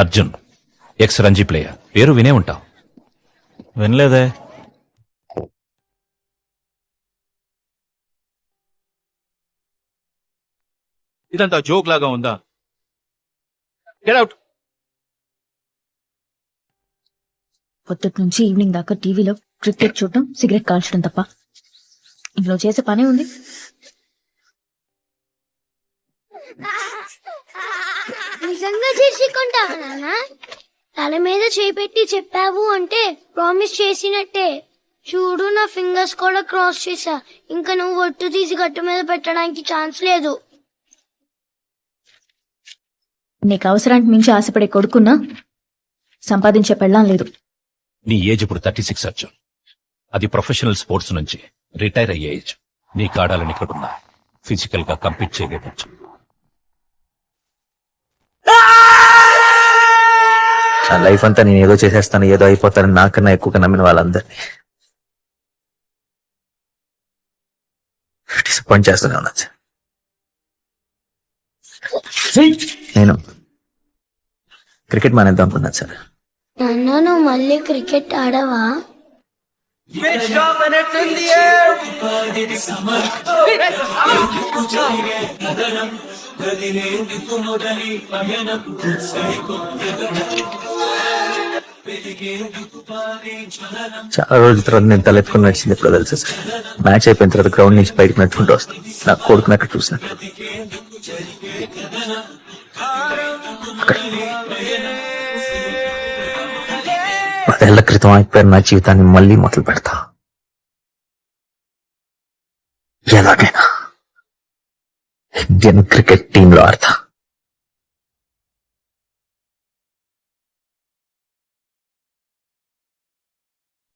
Arjun, X Ranji player. పేరు వినే ఉంటావు. వినలేదే. ఇదంతా జోక్ లాగా ఉందా? Get out. పొద్దుటి నుంచి ఈవినింగ్ దాకా టీవీలో క్రికెట్ చూడటం, సిగరెట్ కాల్చడం తప్ప ఇంట్లో చేసే పనే ఉంది. నిజంగా జెర్సీ కొంటావా నాన్న? తల మీద చేపెట్టి చెప్పావు అంటే ప్రామిస్ చేసినట్టే. చూడు, నా ఫింగర్స్ కూడా క్రాస్ చేశా. ఇంకా నువ్వు ఒట్టు తీసి గట్టు మీద పెట్టడానికి ఛాన్స్ లేదు. నీకు అవసరానికి మించి ఆశపడే కొడుకున్నా సంపాదించే పెళ్ళాం లేదు. నీ ఏజ్ ఇప్పుడు 36 అర్జున్. అది ప్రొఫెషనల్ స్పోర్ట్స్ నుంచి రిటైర్ అయ్యే ఏజ్. నీ కాడాలని ఇక్కడున్నా ఫిజికల్ గా కంపీట్ చేయలేవచ్చు. నా లైఫ్ అంతా నేను ఏదో చేసేస్తాను, ఏదో అయిపోతానని నాకన్నా ఎక్కువగా నమ్మిన వాళ్ళందరినీ డిసప్పాయింట్ చేస్తూనే ఉన్నా సార్. నేను క్రికెట్ మానేద్దాం అనుకున్నాను సార్. నాన్న, నువ్వు మళ్ళీ క్రికెట్ ఆడవా? చాలా రోజుల తర్వాత నేను తలెత్తుకుని నడిచింది ఎప్పుడో తెలుసా సార్. మ్యాచ్ అయిపోయిన తర్వాత గ్రౌండ్ నుంచి బయటకు నడుచుకుంటూ వస్తాను. నా కొడుకుని అక్కడ చూసాను. అక్కడ 10 ఏళ్ల క్రితం అయిపోయిన నా జీవితాన్ని మళ్ళీ మొదలు పెడతా. ఎలాగైనా ఇండియన్ క్రికెట్ టీంలో ఆడతా.